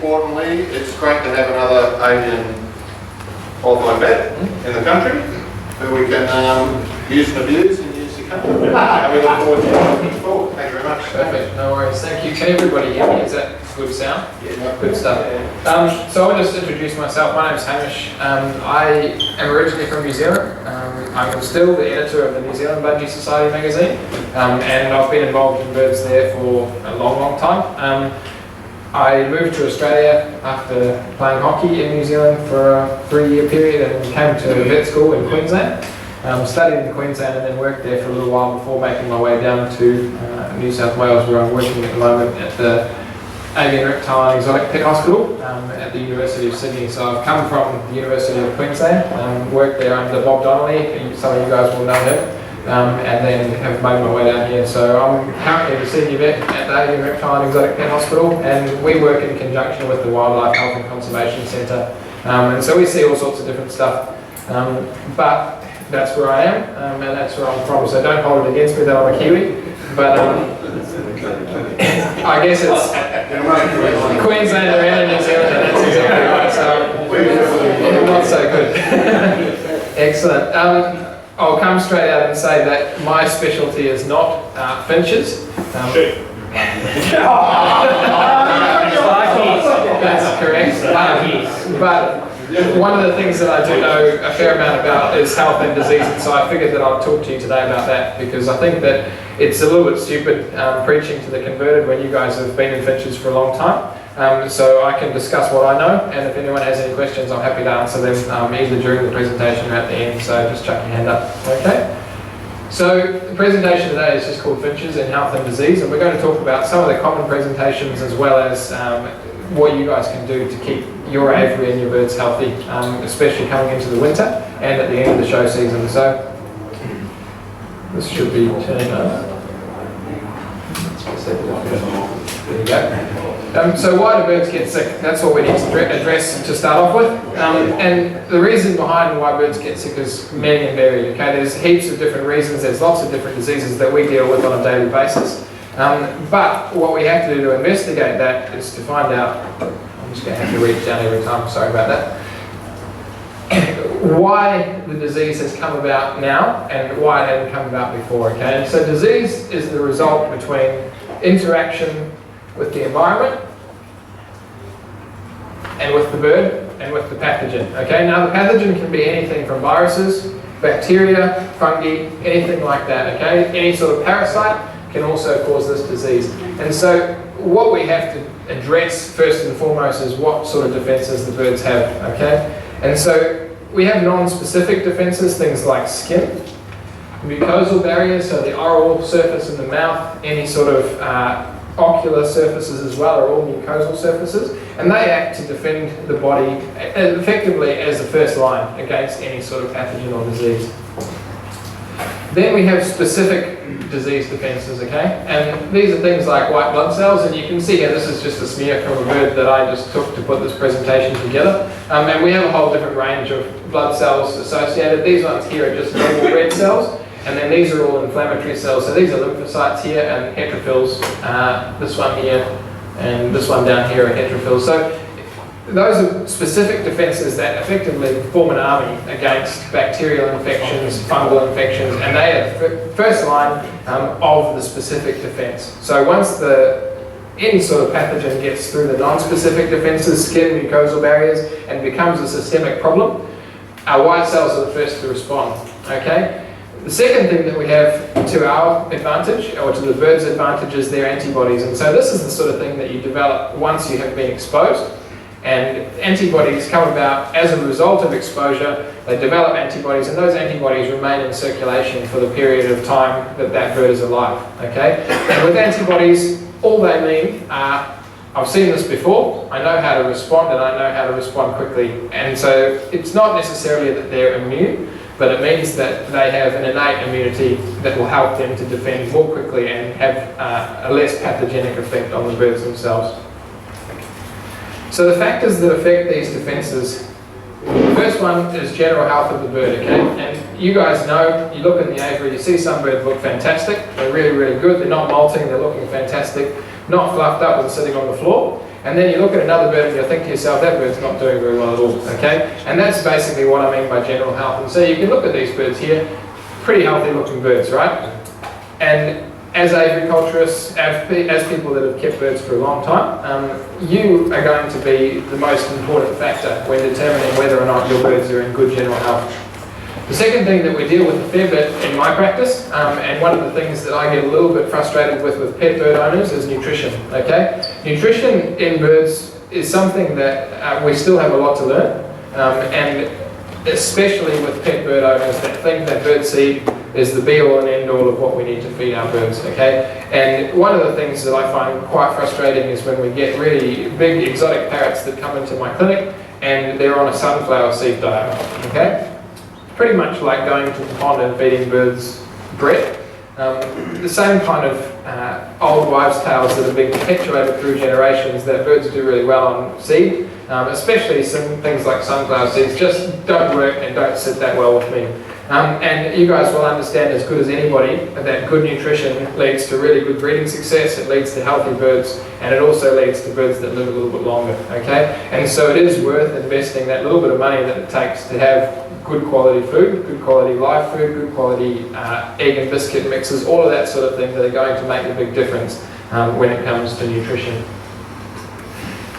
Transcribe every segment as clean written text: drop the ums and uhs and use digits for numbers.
importantly, it's great to have another Asian qualified vet in the country who we can use and abuse in years to come. And we look forward to looking forward. Thank you very much. Perfect, no worries. Thank you. Can everybody hear me? Is that good sound? Yeah. Good stuff. So I'll just introduce myself. My name's Hamish. I am originally from New Zealand. I'm still the editor of the New Zealand Bungee Society magazine, and I've been involved in birds there for a long time. I moved to Australia after playing hockey in New Zealand for a 3-year period and came to vet school in Queensland. Studied in Queensland and then worked there for a little while before making my way down to New South Wales, where I'm working at the moment at the Avian Reptile and Exotic Pet Hospital at the University of Sydney. So I've come from the University of Queensland, worked there under Bob Donnelly, some of you guys will know him, and then have made my way down here. So I'm currently the senior vet at the Avian Reptile and Exotic Pet Hospital, and we work in conjunction with the Wildlife Health and Conservation Centre. And so we see all sorts of different stuff, but that's where I am, and that's where I'm from. So don't hold it against me that I'm a Kiwi, but I guess it's Queenslander and New Zealand, and that's exactly right, so not so good. Excellent. I'll come straight out and say that my specialty is not Finches. That's correct. But one of the things that I do know a fair amount about is health and disease, and so I figured that I'll talk to you today about that, because I think that it's a little bit stupid preaching to the converted when you guys have been in Finches for a long time. So I can discuss what I know, and if anyone has any questions, I'm happy to answer them either during the presentation or at the end, so just chuck your hand up. Okay? So the presentation today is just called Finches in Health and Disease, and we're going to talk about some of the common presentations as well as what you guys can do to keep your aviary and your birds healthy, especially coming into the winter and at the end of the show season. So this should be turning on. There you go. So why do birds get sick? That's what we need to address to start off with. And the reason behind why birds get sick is many and varied. Okay, there's heaps of different reasons. There's lots of different diseases that we deal with on a daily basis. But what we have to do to investigate that is to find out, I'm just going to have to read it down every time, sorry about that, why the disease has come about now and why it hadn't come about before, okay? And so disease is the result between interaction with the environment and with the bird and with the pathogen, okay? Now the pathogen can be anything from viruses, bacteria, fungi, anything like that, okay? Any sort of parasite can also cause this disease. And so what we have to address first and foremost is what sort of defenses the birds have, okay? And so we have non-specific defenses, things like skin, mucosal barriers, so the oral surface in the mouth, any sort of ocular surfaces as well are all mucosal surfaces, and they act to defend the body effectively as the first line against any sort of pathogen or disease. Then we have specific disease defenses, okay? And these are things like white blood cells, and you can see here this is just a smear from a bird that I just took to put this presentation together. And we have a whole different range of blood cells associated. These ones here are just normal red cells, and then these are all inflammatory cells. So these are lymphocytes here and heterophils, this one here and this one down here are heterophils. So those are specific defenses that effectively form an army against bacterial infections, fungal infections, and they are the first line of the specific defense. So once any sort of pathogen gets through the non-specific defenses, skin, mucosal barriers, and becomes a systemic problem, our white cells are the first to respond, okay? The second thing that we have to our advantage, or to the bird's advantage, is their antibodies. And so this is the sort of thing that you develop once you have been exposed. And antibodies come about as a result of exposure. They develop antibodies, and those antibodies remain in circulation for the period of time that that bird is alive, okay? And with antibodies, all they mean are, I've seen this before, I know how to respond, and I know how to respond quickly. And so it's not necessarily that they're immune, but it means that they have an innate immunity that will help them to defend more quickly and have a less pathogenic effect on the birds themselves. So the factors that affect these defenses, the first one is general health of the bird, okay? And you guys know, you look in the aviary, you see some birds look fantastic, they're really, really good, they're not molting, they're looking fantastic, not fluffed up and sitting on the floor. and then you look at another bird and you think to yourself, that bird's not doing very well at all, okay? And that's basically what I mean by general health. And so you can look at these birds here, pretty healthy looking birds, right? And as agriculturists, as people that have kept birds for a long time, you are going to be the most important factor when determining whether or not your birds are in good general health. The second thing that we deal with a fair bit in my practice, and one of the things that I get a little bit frustrated with pet bird owners, is nutrition, okay? Nutrition in birds is something that we still have a lot to learn, and especially with pet bird owners that think that bird seed is the be-all and end-all of what we need to feed our birds, okay? And one of the things that I find quite frustrating is when we get really big exotic parrots that come into my clinic and they're on a sunflower seed diet, okay? Pretty much like going to the pond and feeding birds bread. The same kind of old wives' tales that have been perpetuated through generations that birds do really well on seed, especially some things like sunflower seeds, just don't work and don't sit that well with me. And you guys will understand as good as anybody that good nutrition leads to really good breeding success, it leads to healthy birds, and it also leads to birds that live a little bit longer, okay? And so it is worth investing that little bit of money that it takes to have good quality food, good quality live food, good quality egg and biscuit mixes, all of that sort of thing that are going to make a big difference when it comes to nutrition.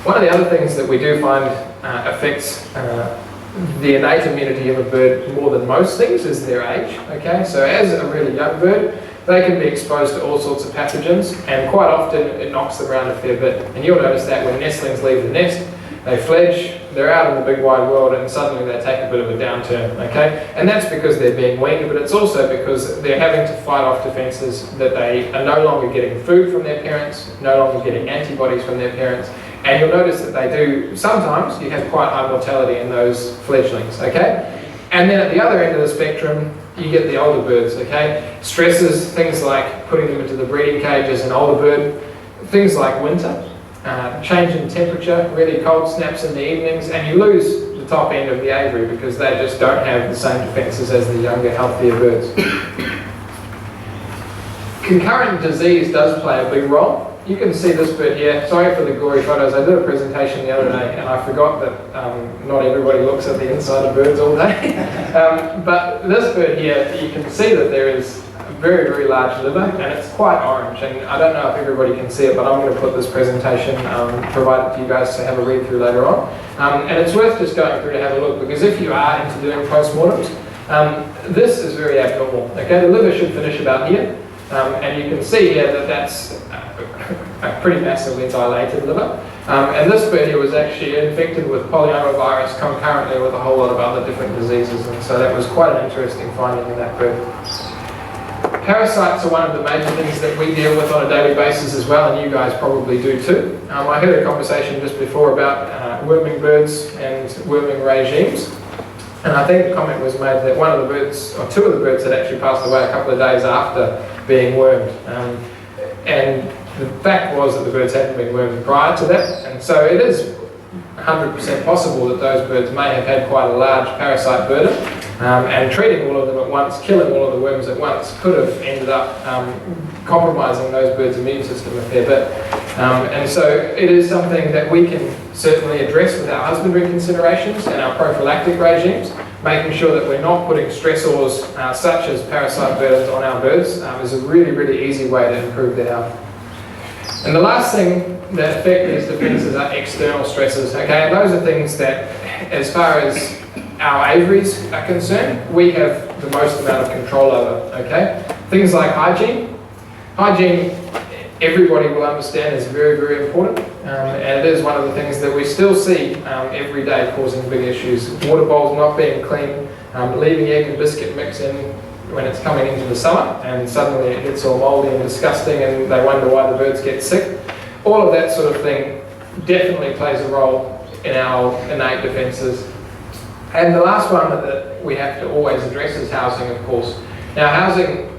One of the other things that we do find affects the innate immunity of a bird more than most things is their age, okay? So as a really young bird, they can be exposed to all sorts of pathogens, and quite often it knocks them around a fair bit. And you'll notice that when nestlings leave the nest, they fledge, they're out in the big wide world, and suddenly they take a bit of a downturn, okay? And that's because they're being weaned, but it's also because they're having to fight off defenses, that they are no longer getting food from their parents, no longer getting antibodies from their parents. And you'll notice that they do, sometimes you have quite high mortality in those fledglings, okay? And then at the other end of the spectrum, you get the older birds, okay? Stresses, things like putting them into the breeding cage as an older bird, things like winter, change in temperature, really cold snaps in the evenings, and you lose the top end of the aviary because they just don't have the same defences as the younger, healthier birds. Concurrent disease does play a big role. You can see this bird here. Sorry for the gory photos. I did a presentation the other day and I forgot that not everybody looks at the inside of birds all day. But this bird here, you can see that there is a very, very large liver and it's quite orange. And I don't know if everybody can see it, but I'm going to put this presentation, provide it to you guys to have a read through later on. And it's worth just going through to have a look, because if you are into doing postmortems, this is very abnormal. Okay, the liver should finish about here. And you can see here that that's a pretty massively dilated liver. And this bird here was actually infected with polyomavirus concurrently with a whole lot of other different diseases, and so that was quite an interesting finding in that bird. Parasites are one of the major things that we deal with on a daily basis as well, and you guys probably do too. I heard a conversation just before about worming birds and worming regimes. And I think the comment was made that one of the birds, or two of the birds, had actually passed away a couple of days after being wormed. And the fact was that the birds hadn't been wormed prior to that. And so it is 100% possible that those birds may have had quite a large parasite burden. And treating all of them at once, killing all of the worms at once, could have ended up compromising those birds' immune system a fair bit. And so it is something that we can certainly address with our husbandry considerations and our prophylactic regimes. Making sure that we're not putting stressors such as parasite burdens on our birds is a really, really easy way to improve their health. And the last thing that affect these defences are external stresses. Okay, and those are things that, as far as our aviaries are concerned, we have the most amount of control over. Okay, things like hygiene. Hygiene, everybody will understand, is very, very important, and it is one of the things that we still see every day causing big issues. Water bowls not being clean, leaving egg and biscuit mix in when it's coming into the summer, and suddenly it gets all mouldy and disgusting and they wonder why the birds get sick. All of that sort of thing definitely plays a role in our innate defences. And the last one that we have to always address is housing, of course. Now, housing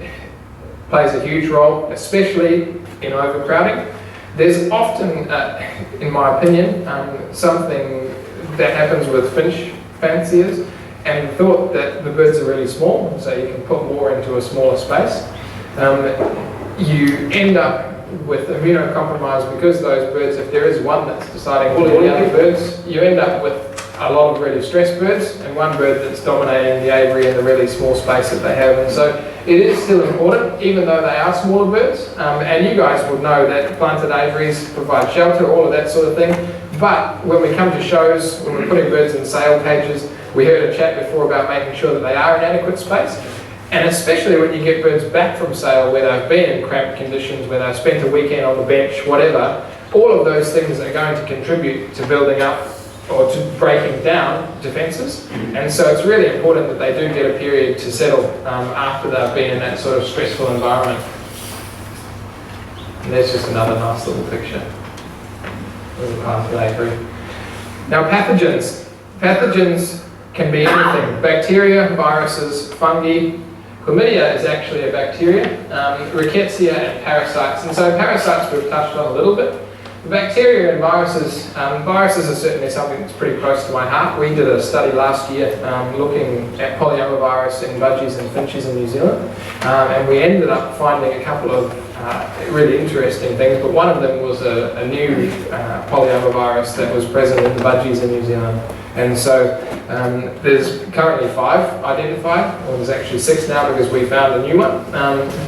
plays a huge role, especially in overcrowding. There's often, in my opinion, something that happens with finch fanciers, and thought that the birds are really small, so you can put more into a smaller space. You end up with immunocompromised, because those birds, if there is one that's deciding to bully the other birds, you end up with a lot of really stressed birds and one bird that's dominating the aviary in the really small space that they have. And so it is still important, even though they are smaller birds. And you guys would know that planted aviaries provide shelter, all of that sort of thing. But when we come to shows, when we're putting birds in sale cages, we heard a chat before about making sure that they are in adequate space. And especially when you get birds back from sale where they've been in cramped conditions, where they've spent a weekend on the bench, whatever, all of those things are going to contribute to building up or to breaking down defences. And so it's really important that they do get a period to settle after they've been in that sort of stressful environment. And there's just another nice little picture. Little part of aviary. Now pathogens. Pathogens can be anything. Bacteria, viruses, fungi. Chlamydia is actually a bacteria. Rickettsia and parasites. And so parasites we've touched on a little bit. Bacteria and viruses, viruses are certainly something that's pretty close to my heart. We did a study last year looking at polyomavirus in budgies and finches in New Zealand, and we ended up finding a couple of really interesting things, but one of them was a new polyomavirus that was present in the budgies in New Zealand. And so there's currently 5 identified, or there's actually 6 now because we found a new one.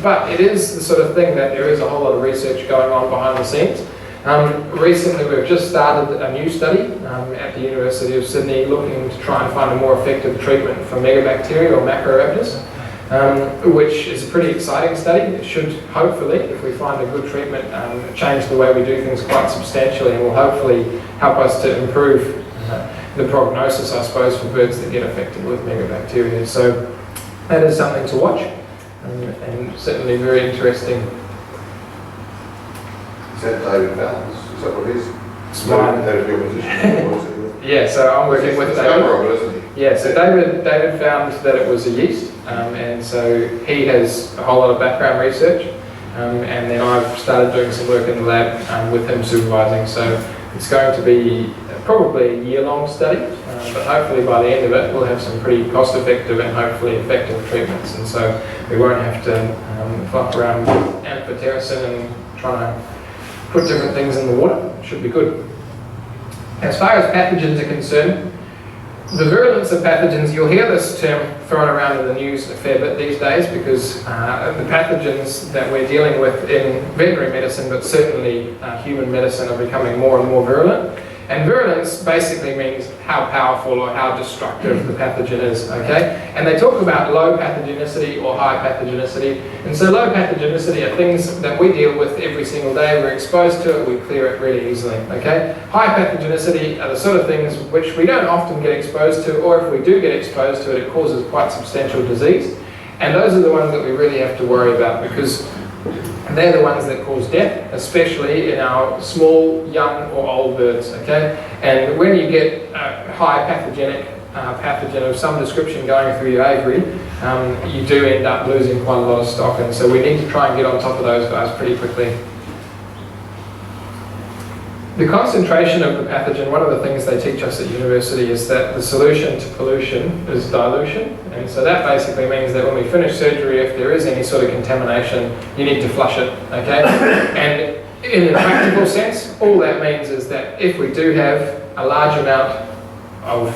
But it is the sort of thing that there is a whole lot of research going on behind the scenes. Recently we've just started a new study at the University of Sydney looking to try and find a more effective treatment for megabacteria or macrorhabdus, which is a pretty exciting study. It should hopefully, if we find a good treatment, change the way we do things quite substantially and will hopefully help us to improve the prognosis, I suppose, for birds that get affected with megabacteria. So that is something to watch and certainly very interesting. Is that David Valens? Is that what it is? It's mine. Yeah, so I'm working with David. Yeah, so David found that it was a yeast, and so he has a whole lot of background research, and then I've started doing some work in the lab with him supervising. So it's going to be probably a year-long study, but hopefully by the end of it we'll have some pretty cost-effective and hopefully effective treatments, and so we won't have to flop around with amphotericin and try to put different things in the water. It should be good. As far as pathogens are concerned, the virulence of pathogens, you'll hear this term thrown around in the news a fair bit these days because the pathogens that we're dealing with in veterinary medicine, but certainly human medicine, are becoming more and more virulent. And virulence basically means how powerful or how destructive the pathogen is, okay? And they talk about low pathogenicity or high pathogenicity. And so low pathogenicity are things that we deal with every single day. We're exposed to it, we clear it really easily, okay? High pathogenicity are the sort of things which we don't often get exposed to, or if we do get exposed to it, it causes quite substantial disease. And those are the ones that we really have to worry about because they're the ones that cause death, especially in our small, young or old birds, okay? And when you get a high pathogenic pathogen of some description going through your aviary, you do end up losing quite a lot of stock, and so we need to try and get on top of those guys pretty quickly. The concentration of the pathogen, one of the things they teach us at university is that the solution to pollution is dilution. And so that basically means that when we finish surgery, if there is any sort of contamination, you need to flush it, okay? And in a practical sense, all that means is that if we do have a large amount of,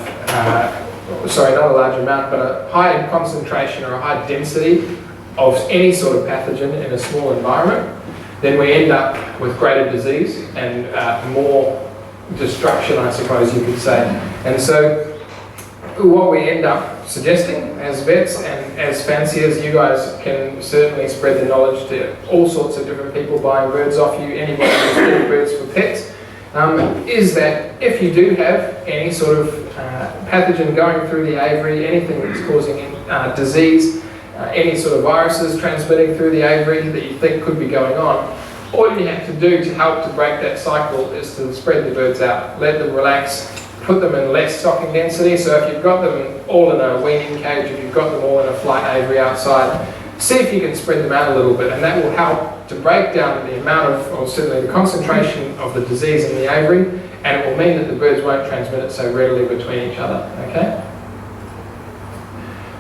sorry, not a large amount, but a high concentration or a high density of any sort of pathogen in a small environment, then we end up with greater disease and more destruction, I suppose you could say. And so what we end up suggesting as vets and as fanciers, you guys can certainly spread the knowledge to all sorts of different people buying birds off you, anybody who's getting birds for pets, is that if you do have any sort of pathogen going through the aviary, anything that's causing disease, any sort of viruses transmitting through the aviary that you think could be going on, all you have to do to help to break that cycle is to spread the birds out, let them relax, put them in less stocking density. So if you've got them all in a weaning cage, if you've got them all in a flight aviary outside, see if you can spread them out a little bit, and that will help to break down the amount of, or certainly the concentration of the disease in the aviary, and it will mean that the birds won't transmit it so readily between each other, okay?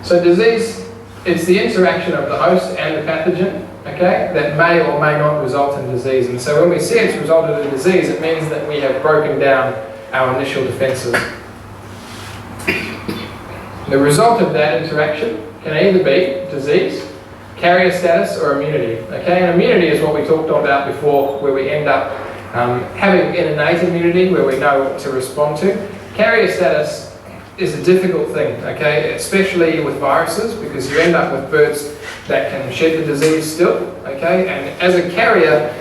So disease, it's the interaction of the host and the pathogen, okay, that may or may not result in disease. And so when we see it's resulted in disease, it means that we have broken down our initial defences. The result of that interaction can either be disease, carrier status, or immunity. Okay, and immunity is what we talked about before, where we end up having innate immunity, where we know what to respond to. Carrier status is a difficult thing, okay, especially with viruses, because you end up with birds that can shed the disease still, okay, and as a carrier,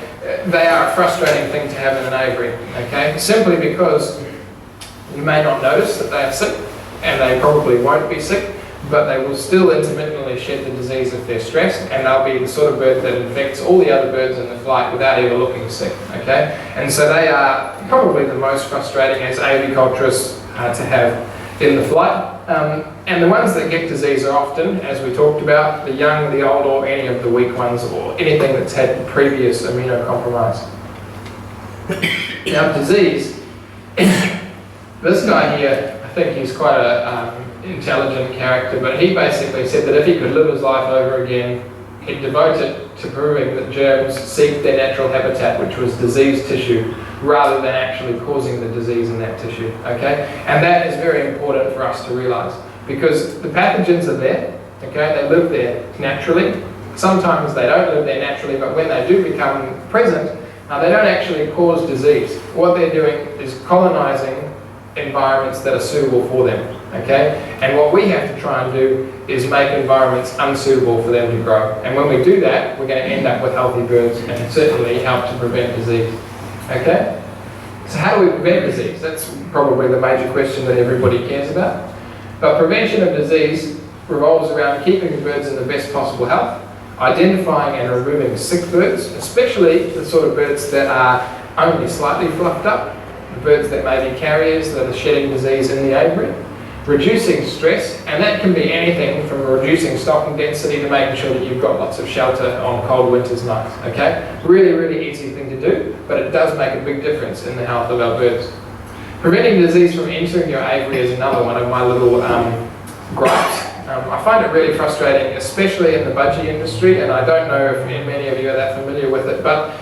they are a frustrating thing to have in an aviary, okay, simply because you may not notice that they are sick, and they probably won't be sick, but they will still intermittently shed the disease if they're stressed, and they'll be the sort of bird that infects all the other birds in the flight without ever looking sick, okay? And so they are probably the most frustrating as aviculturists to have in the flight. And the ones that get disease are often, as we talked about, the young, the old, or any of the weak ones, or anything that's had previous immunocompromise. Now disease, this guy here, I think he's quite a intelligent character, but he basically said that if he could live his life over again, he'd devote it to proving that germs seek their natural habitat, which was diseased tissue, rather than actually causing the disease in that tissue, okay? And that is very important for us to realise, because the pathogens are there, okay? They live there naturally. Sometimes they don't live there naturally, but when they do become present, they don't actually cause disease. What they're doing is colonising environments that are suitable for them, okay? And what we have to try and do is make environments unsuitable for them to grow. And when we do that, we're going to end up with healthy birds and certainly help to prevent disease, okay? So how do we prevent disease? That's probably the major question that everybody cares about. But prevention of disease revolves around keeping the birds in the best possible health, identifying and removing sick birds, especially the sort of birds that are only slightly fluffed up, the birds that may be carriers that are shedding disease in the aviary, reducing stress, and that can be anything from reducing stocking density to making sure that you've got lots of shelter on cold winter's nights, okay? Really, really easy thing to do, but it does make a big difference in the health of our birds. Preventing disease from entering your aviary is another one of my little gripes. I find it really frustrating, especially in the budgie industry, and I don't know if many of you are that familiar with it, but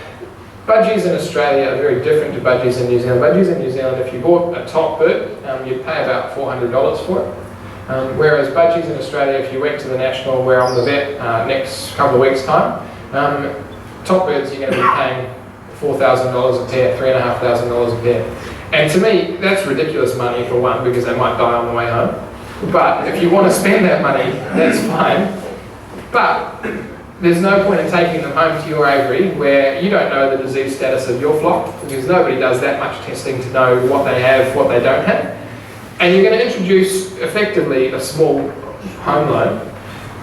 budgies in Australia are very different to budgies in New Zealand. Budgies in New Zealand, if you bought a top bird, you'd pay about $400 for it. Whereas budgies in Australia, if you went to the National, where I'm the vet next couple of weeks' time, top birds you're going to be paying $4,000 a pair, $3,500 a pair. And to me, that's ridiculous money for one, because they might die on the way home. But if you want to spend that money, that's fine. But there's no point in taking them home to your aviary where you don't know the disease status of your flock, because nobody does that much testing to know what they have, what they don't have. And you're going to introduce effectively a small home loan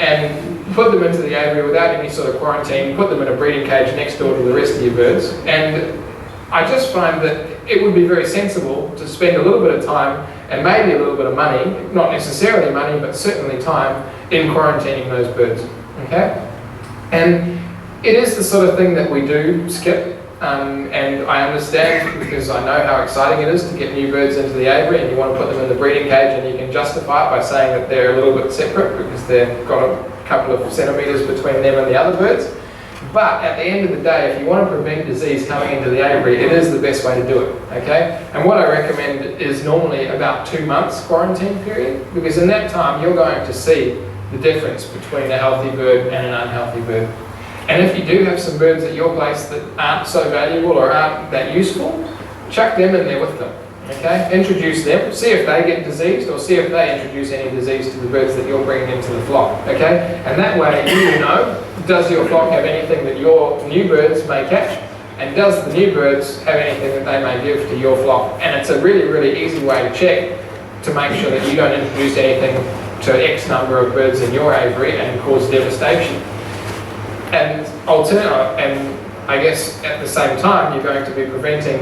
and put them into the aviary without any sort of quarantine, put them in a breeding cage next door to the rest of your birds. And I just find that it would be very sensible to spend a little bit of time and maybe a little bit of money, not necessarily money, but certainly time, in quarantining those birds, okay? And it is the sort of thing that we do skip, and I understand, because I know how exciting it is to get new birds into the aviary, and you want to put them in the breeding cage, and you can justify it by saying that they're a little bit separate because they've got a couple of centimetres between them and the other birds. But at the end of the day, if you want to prevent disease coming into the aviary, it is the best way to do it, okay? And what I recommend is normally about 2 months quarantine period, because in that time you're going to see the difference between a healthy bird and an unhealthy bird. And if you do have some birds at your place that aren't so valuable or aren't that useful, chuck them in there with them, okay? Introduce them, see if they get diseased, or see if they introduce any disease to the birds that you're bringing into the flock, okay? And that way you will know, does your flock have anything that your new birds may catch? And does the new birds have anything that they may give to your flock? And it's a really, really easy way to check to make sure that you don't introduce anything to X number of birds in your aviary and cause devastation. And I guess at the same time, you're going to be preventing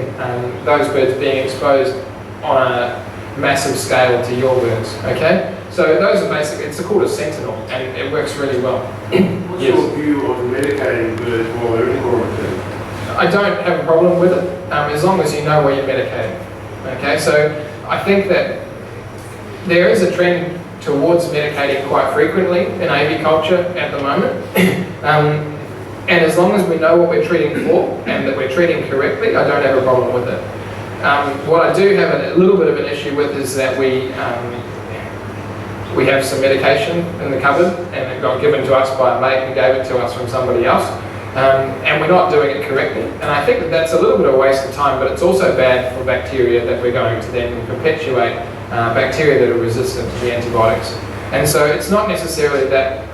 those birds being exposed on a massive scale to your birds, okay? So those are basically, it's called a sentinel, and it works really well. What's your view of medicating birds while they're in quarantine? I don't have a problem with it, as long as you know where you're medicating, okay? So I think that there is a trend towards medicating quite frequently in aviculture at the moment. And as long as we know what we're treating for and that we're treating correctly, I don't have a problem with it. What I do have a little bit of an issue with is that we have some medication in the cupboard, and it got given to us by a mate who gave it to us from somebody else, and we're not doing it correctly. And I think that that's a little bit of a waste of time, but it's also bad for bacteria that we're going to then perpetuate bacteria that are resistant to the antibiotics. And so it's not necessarily that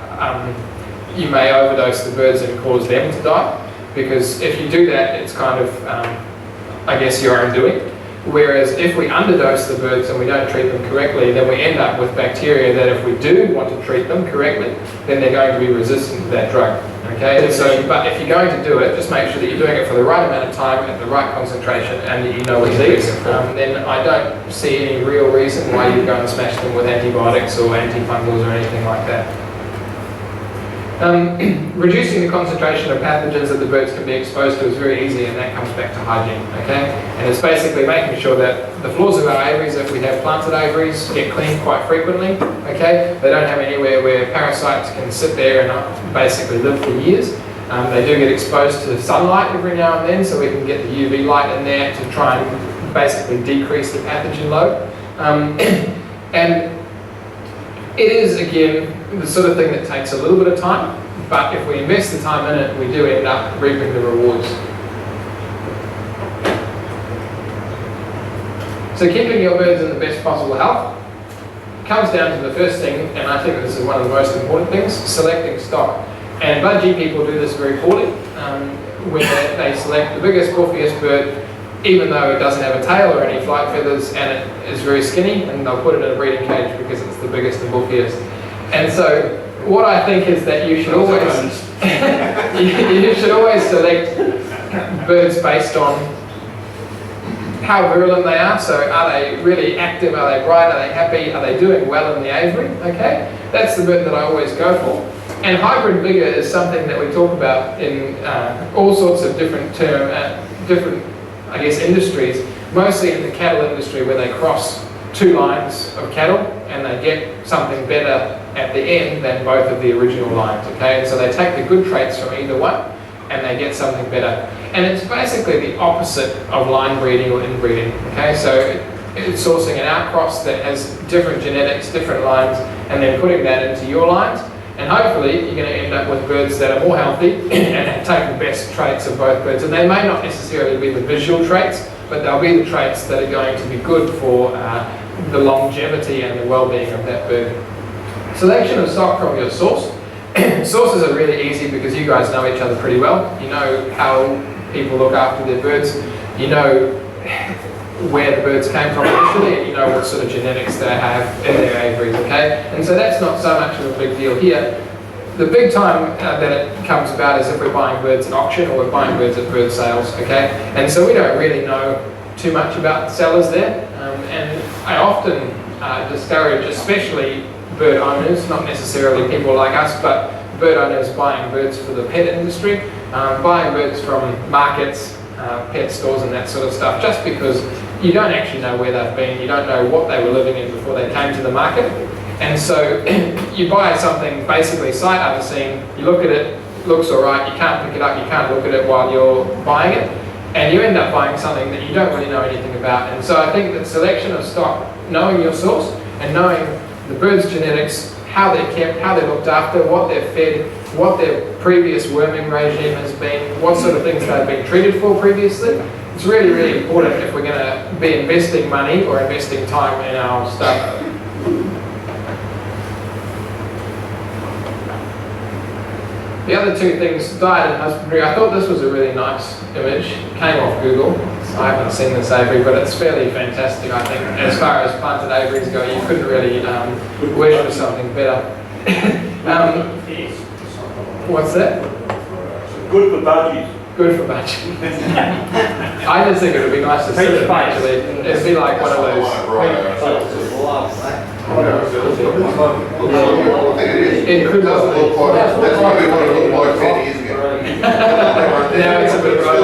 you may overdose the birds and cause them to die, because if you do that, it's kind of, I guess, your own doing. Whereas if we underdose the birds and we don't treat them correctly, then we end up with bacteria that if we do want to treat them correctly, then they're going to be resistant to that drug. Okay, so, but if you're going to do it, just make sure that you're doing it for the right amount of time, at the right concentration, and that you know what you're doing. Then I don't see any real reason why you go and smash them with antibiotics or antifungals or anything like that. Reducing the concentration of pathogens that the birds can be exposed to is very easy, and that comes back to hygiene, okay? And it's basically making sure that the floors of our aviaries, if we have planted aviaries, get cleaned quite frequently, okay? They don't have anywhere where parasites can sit there and basically live for years. They do get exposed to sunlight every now and then, so we can get the UV light in there to try and basically decrease the pathogen load. And it is, again, the sort of thing that takes a little bit of time, but if we invest the time in it, we do end up reaping the rewards. So keeping your birds in the best possible health comes down to the first thing, and I think this is one of the most important things, selecting stock. And budgie people do this very poorly, when they select the biggest, buffiest bird, even though it doesn't have a tail or any flight feathers, and it is very skinny, and they'll put it in a breeding cage because it's the biggest and buffiest. And so what I think is that you should always you should always select birds based on how virulent they are. So are they really active, are they bright, are they happy, are they doing well in the aviary? Okay, that's the bird that I always go for. And hybrid vigor is something that we talk about in all sorts of different I guess, industries, mostly in the cattle industry, where they cross two lines of cattle and they get something better at the end than both of the original lines, okay? And so they take the good traits from either one and they get something better. And it's basically the opposite of line breeding or inbreeding, okay? So it's sourcing an outcross that has different genetics, different lines, and then putting that into your lines. And hopefully you're going to end up with birds that are more healthy and take the best traits of both birds. And they may not necessarily be the visual traits, but they'll be the traits that are going to be good for the longevity and the well-being of that bird. Selection of stock from your source. Sources are really easy because you guys know each other pretty well. You know how people look after their birds. You know where the birds came from initially, and you know what sort of genetics they have in their aviaries, okay? And so that's not so much of a big deal here. The big time that it comes about is if we're buying birds at auction or we're buying birds at bird sales, okay? And so we don't really know too much about sellers there, and I often discourage, especially bird owners, not necessarily people like us, but bird owners buying birds for the pet industry, buying birds from markets, pet stores and that sort of stuff, just because you don't actually know where they've been, you don't know what they were living in before they came to the market. And so you buy something basically sight unseen, you look at it, looks alright, you can't pick it up, you can't look at it while you're buying it, and you end up buying something that you don't really know anything about. And so I think that selection of stock, knowing your source and knowing the bird's genetics, how they're kept, how they're looked after, what they're fed, what their previous worming regime has been, what sort of things they've been treated for previously. It's really, really important if we're going to be investing money or investing time in our stuff. The other two things, diet and husbandry. I thought this was a really nice image. It came off Google. I haven't seen this aviary, but it's fairly fantastic, I think. As far as planted aviaries go, you couldn't really wish for something better. What's that? Good for budgies. Good for budgies. I just think it would be nice to sit it, actually. It'd be like one of those. It could That's probably what it looked like 10 years ago. Yeah, it's a bit right.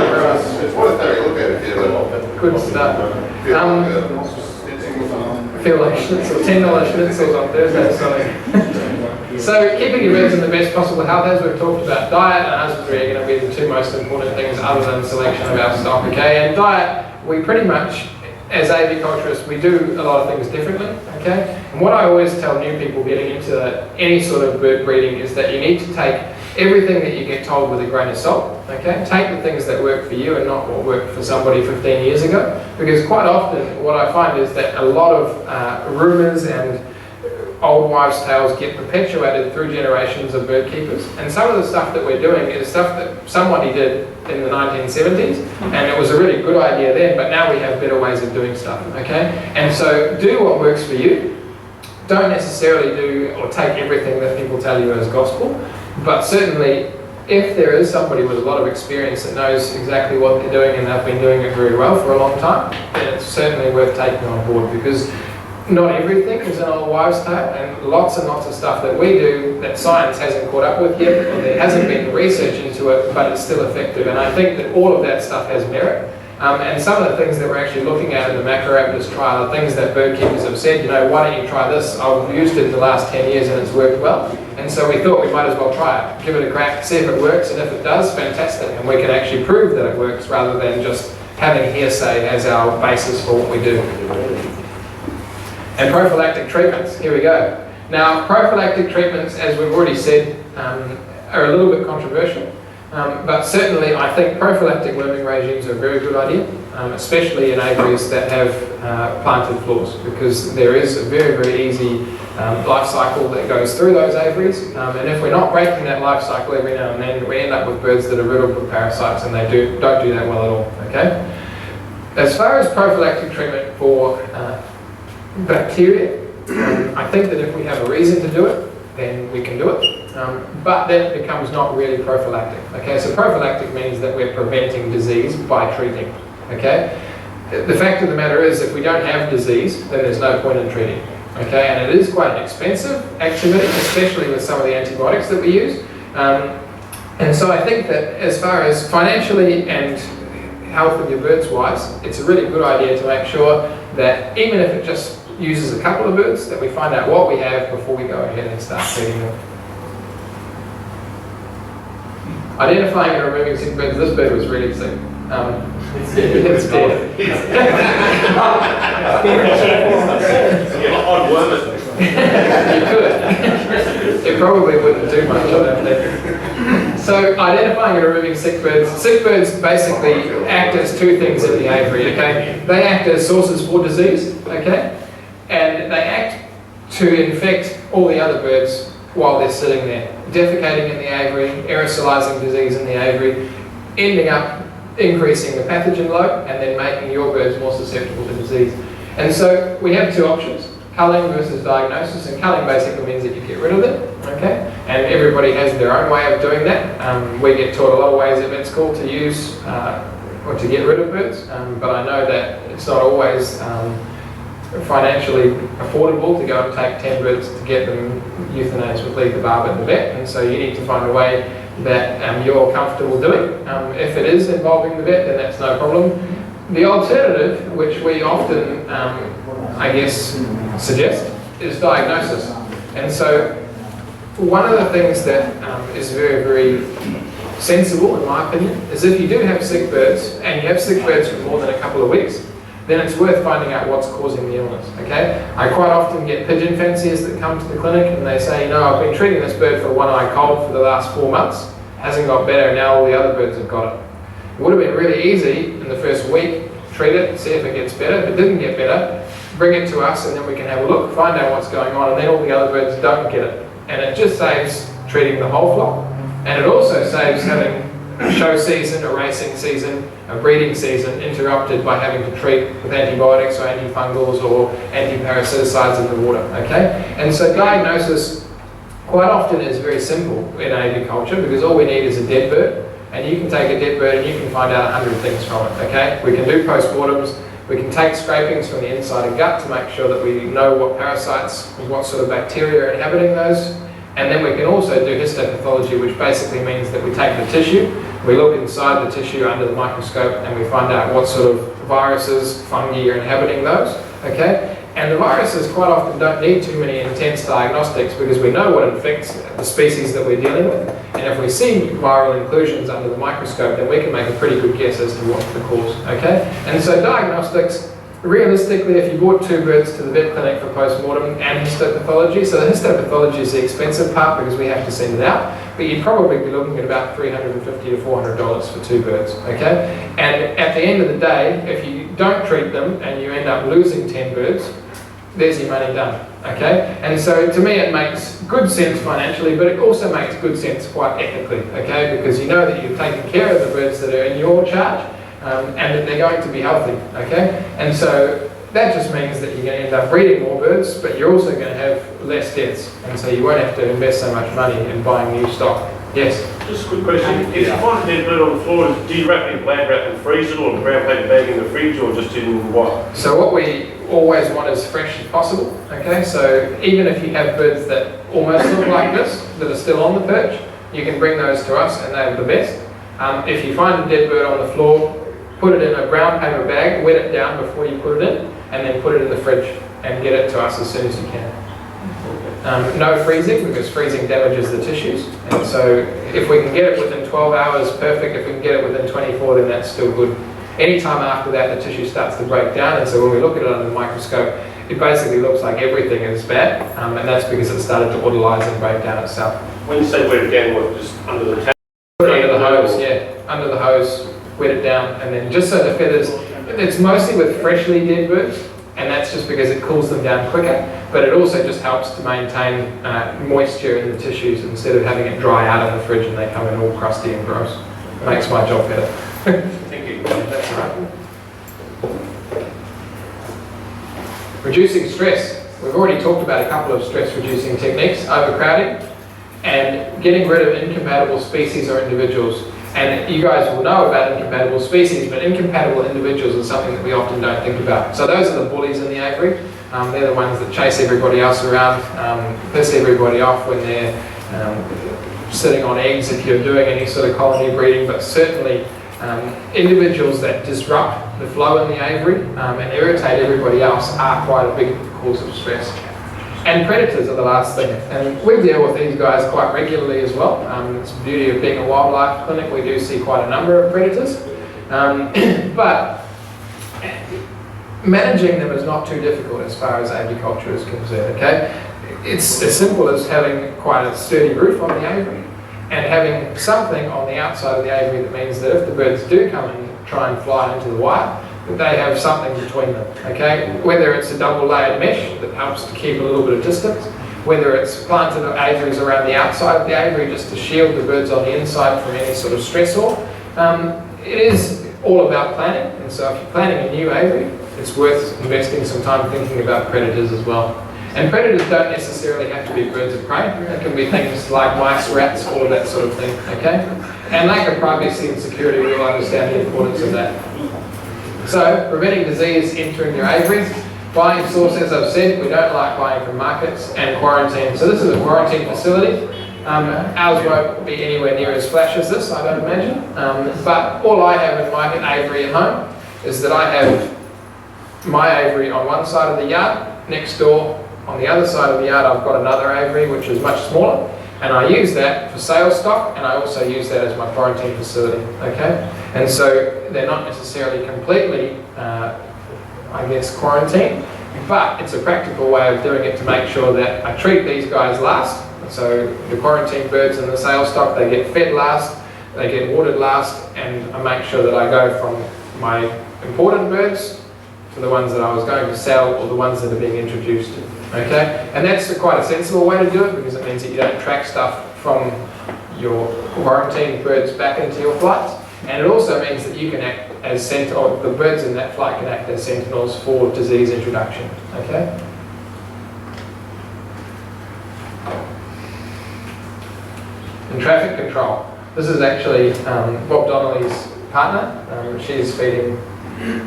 It's worth having a look at it, yeah. Good stuff. Feel like schnitzel, $10 schnitzels on Thursday, sorry. So keeping your birds in the best possible health, as we've talked about, diet and husbandry are going to be the two most important things other than selection of our stock, okay? And diet, we pretty much, as aviculturists, we do a lot of things differently, okay? And what I always tell new people getting into any sort of bird breeding is that you need to take everything that you get told with a grain of salt, okay? Take the things that work for you and not what worked for somebody 15 years ago. Because quite often what I find is that a lot of rumours and old wives' tales get perpetuated through generations of bird keepers. And some of the stuff that we're doing is stuff that somebody did in the 1970s, and it was a really good idea then, but now we have better ways of doing stuff, okay? And so do what works for you. Don't necessarily do or take everything that people tell you as gospel, but certainly if there is somebody with a lot of experience that knows exactly what they're doing and they've been doing it very well for a long time, then it's certainly worth taking on board, because not everything is an old wives' tale, and lots and lots of stuff that we do that science hasn't caught up with yet, or there hasn't been research into it, but it's still effective. And I think that all of that stuff has merit. And some of the things that we're actually looking at in the macro-raptors trial are things that bird keepers have said, you know, why don't you try this? I've used it in the last 10 years and it's worked well. And so we thought we might as well try it, give it a crack, see if it works, and if it does, fantastic. And we can actually prove that it works rather than just having hearsay as our basis for what we do. And prophylactic treatments, here we go. Now, prophylactic treatments, as we've already said, are a little bit controversial, but certainly I think prophylactic worming regimes are a very good idea, especially in aviaries that have planted floors, because there is a very, very easy life cycle that goes through those aviaries, and if we're not breaking that life cycle every now and then, we end up with birds that are riddled with parasites, and they don't do that well at all, okay? As far as prophylactic treatment for bacteria, I think that if we have a reason to do it, then we can do it, but then it becomes not really prophylactic. Okay, so prophylactic means that we're preventing disease by treating. Okay, the fact of the matter is, if we don't have disease, then there's no point in treating. Okay, and it is quite an expensive activity, especially with some of the antibiotics that we use. And so I think that as far as financially and health of your birds wise, it's a really good idea to make sure that even if it just uses a couple of birds, that we find out what we have before we go ahead and start treating them. Identifying and removing sick birds. This bird was really sick. It's dead. You could. It probably wouldn't do much, I don't think. So identifying and removing sick birds. Sick birds basically act as two things in the aviary, okay? They act as sources for disease, okay? And they act to infect all the other birds while they're sitting there, defecating in the aviary, aerosolizing disease in the aviary, ending up increasing the pathogen load and then making your birds more susceptible to disease. And so we have two options, culling versus diagnosis, and culling basically means that you get rid of them, okay? And everybody has their own way of doing that. We get taught a lot of ways at vet school to use or to get rid of birds, but I know that it's not always financially affordable to go and take 10 birds to get them euthanized with lethal barb at the vet, and so you need to find a way that you're comfortable doing. If it is involving the vet, then that's no problem. The alternative, which we often, I guess, suggest, is diagnosis. And so one of the things that is very, very sensible, in my opinion, is if you do have sick birds, and you have sick birds for more than a couple of weeks, then it's worth finding out what's causing the illness, okay? I quite often get pigeon fanciers that come to the clinic and they say, you know, I've been treating this bird for one-eye cold for the last 4 months, hasn't got better, and now all the other birds have got it. It would have been really easy in the first week, treat it, see if it gets better. If it didn't get better, bring it to us and then we can have a look, find out what's going on, and then all the other birds don't get it. And it just saves treating the whole flock. And it also saves having a show season, a racing season, a breeding season interrupted by having to treat with antibiotics or antifungals or antiparasiticides in the water, okay? And so diagnosis quite often is very simple in aviculture, because all we need is a dead bird, and you can take a dead bird and you can find out 100 things from it, okay? We can do postmortems, we can take scrapings from the inside of gut to make sure that we know what parasites, what sort of bacteria are inhabiting those. And then we can also do histopathology, which basically means that we take the tissue, we look inside the tissue under the microscope, and we find out what sort of viruses, fungi are inhabiting those, okay? And the viruses quite often don't need too many intense diagnostics because we know what infects the species that we're dealing with. And if we see viral inclusions under the microscope, then we can make a pretty good guess as to what's the cause, okay? And so diagnostics, realistically, if you brought 2 birds to the vet clinic for post-mortem and histopathology, so the histopathology is the expensive part because we have to send it out, but you'd probably be looking at about $350 to $400 for 2 birds, okay? And at the end of the day, if you don't treat them and you end up losing 10 birds, there's your money done, okay? And so to me it makes good sense financially, but it also makes good sense quite ethically, okay? Because you know that you're taking care of the birds that are in your charge and that they're going to be healthy, okay? And so that just means that you're going to end up breeding more birds, but you're also going to have less deaths, and so you won't have to invest so much money in buying new stock. Yes? Just a quick question. If you find a dead bird on the floor, do you wrap it in bland wrap and freeze it, or brown paper bag in the fridge, or just in what? So what we always want as fresh as possible, okay? So even if you have birds that almost look like this, that are still on the perch, you can bring those to us and they're the best. If you find a dead bird on the floor, put it in a brown paper bag, wet it down before you put it in, and then put it in the fridge and get it to us as soon as you can. No freezing, because freezing damages the tissues, and so if we can get it within 12 hours, perfect. If we can get it within 24, then that's still good. Anytime after that, the tissue starts to break down, and so when we look at it under the microscope, it basically looks like everything is bad, and that's because it started to autolyse and break down itself. When you say wet it down, what, just under the tap? Put it under the hose, yeah, under the hose, wet it down, and then just so the feathers, it's mostly with freshly dead birds, and that's just because it cools them down quicker, but it also just helps to maintain moisture in the tissues instead of having it dry out in the fridge and they come in all crusty and gross. It makes my job better. Thank you. That's all right. Reducing stress. We've already talked about a couple of stress reducing techniques, overcrowding and getting rid of incompatible species or individuals. And you guys will know about incompatible species, but incompatible individuals is something that we often don't think about. So those are the bullies in the aviary. They're the ones that chase everybody else around, piss everybody off when they're sitting on eggs if you're doing any sort of colony breeding, but certainly individuals that disrupt the flow in the aviary and irritate everybody else are quite a big cause of stress. And predators are the last thing, and we deal with these guys quite regularly as well. It's the beauty of being a wildlife clinic, we do see quite a number of predators. But managing them is not too difficult as far as aviculture is concerned, okay? It's as simple as having quite a sturdy roof on the aviary and having something on the outside of the aviary that means that if the birds do come and try and fly into the wire, that they have something between them, okay? Whether it's a double layered mesh that helps to keep a little bit of distance, whether it's planted aviaries around the outside of the aviary just to shield the birds on the inside from any sort of stressor. It is all about planning, and so if you're planning a new aviary, it's worth investing some time thinking about predators as well. And predators don't necessarily have to be birds of prey. It can be things like mice, rats, all of that sort of thing, okay? And lack of privacy and security, we all understand the importance of that. So, preventing disease entering your aviaries. Buying source, as I've said, we don't like buying from markets, and quarantine. So this is a quarantine facility. Ours won't be anywhere near as flash as this, I don't imagine. But all I have in my aviary at home is that I have my aviary on one side of the yard. Next door, on the other side of the yard, I've got another aviary which is much smaller. And I use that for sales stock, and I also use that as my quarantine facility, okay? And so they're not necessarily completely, I guess, quarantined, but it's a practical way of doing it to make sure that I treat these guys last. So the quarantine birds in the sales stock, they get fed last, they get watered last, and I make sure that I go from my imported birds to the ones that I was going to sell or the ones that are being introduced. Okay, and that's quite a sensible way to do it because it means that you don't track stuff from your quarantined birds back into your flights, and it also means that you can act as or the birds in that flight can act as sentinels for disease introduction. Okay. And traffic control. This is actually Bob Donnelly's partner. She's feeding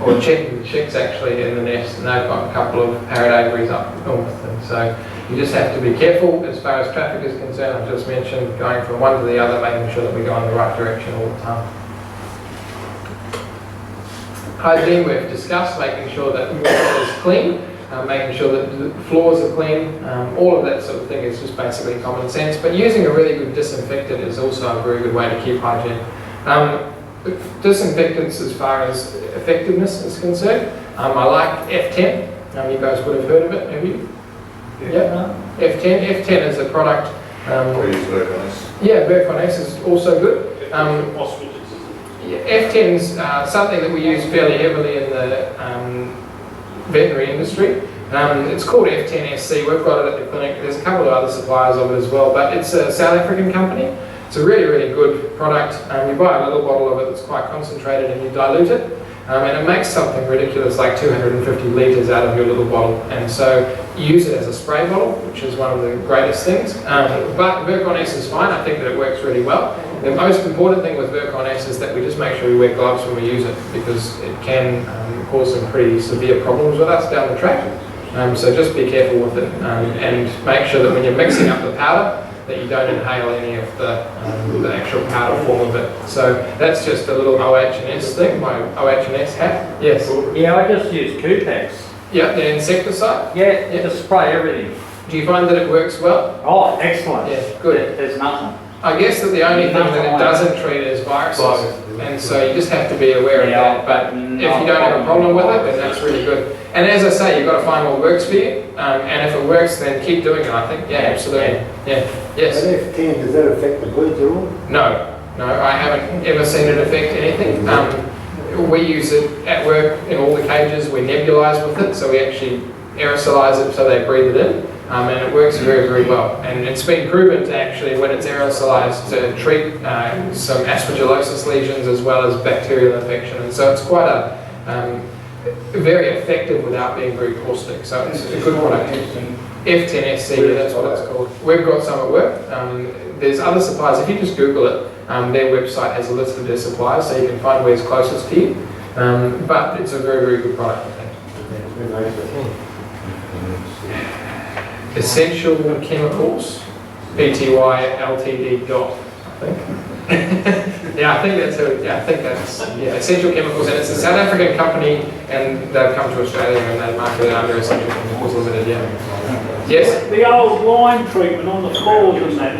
or checking the chicks actually in the nest, and they've got a couple of parrot aviaries up north, and so you just have to be careful as far as traffic is concerned. I've just mentioned going from one to the other, making sure that we go in the right direction all the time. Hygiene we've discussed, making sure that water is clean. making sure that the floors are clean, all of that sort of thing is just basically common sense. But using a really good disinfectant is also a very good way to keep hygiene. Disinfectants, as far as effectiveness is concerned, I like F10. You guys would have heard of it, have you? Yeah. F10. F10 is a product. We use virulence. Yeah, virulence is also good. F10's something that we use fairly heavily in the veterinary industry. It's called F10SC. We've got it at the clinic. There's a couple of other suppliers of it as well, but it's a South African company. It's a really, really good product. You buy a little bottle of it that's quite concentrated and you dilute it. And it makes something ridiculous like 250 litres out of your little bottle. And so you use it as a spray bottle, which is one of the greatest things. But virulence is fine. I think that it works really well. The most important thing with virulence is that we just make sure we wear gloves when we use it, because it can cause some pretty severe problems with us down the track. So just be careful with it, and make sure that when you're mixing up the powder, that you don't inhale any of the actual powder form of it. So that's just a little OH&S thing, my OH&S hat. Yes? Yeah, I just use Cupex. Yeah, the insecticide? Yeah, just spray everything. Do you find that it works well? Oh, excellent. Yeah, good. There's nothing. I guess that the only thing that it doesn't treat is viruses, and so you just have to be aware of that. But if you don't have a problem with it, then that's really good. And as I say, you've got to find what works for you, and if it works, then keep doing it, I think. Yeah, absolutely. Yeah. Yes? But F10, does that affect the birds at all? No, I haven't ever seen it affect anything. We use it at work in all the cages. We nebulize with it, so we actually aerosolize it so they breathe it in. And it works very, very well. And it's been proven to actually, when it's aerosolized, to treat some aspergillosis lesions as well as bacterial infection. And so it's quite a very effective without being very caustic. So it's a good product. F10SC, that's what it's called. We've got some at work. There's other suppliers. If you just Google it, their website has a list of their suppliers, so you can find where's closest to you. But it's a very, very good product, I think. Essential Chemicals, Pty Ltd. I think. Yeah, I think that's it. Yeah, I think that's Essential Chemicals, and it's a South African company, and they've come to Australia and they market it under Essential Chemicals Limited. Yeah. Yes. The old lime treatment on the floors and that.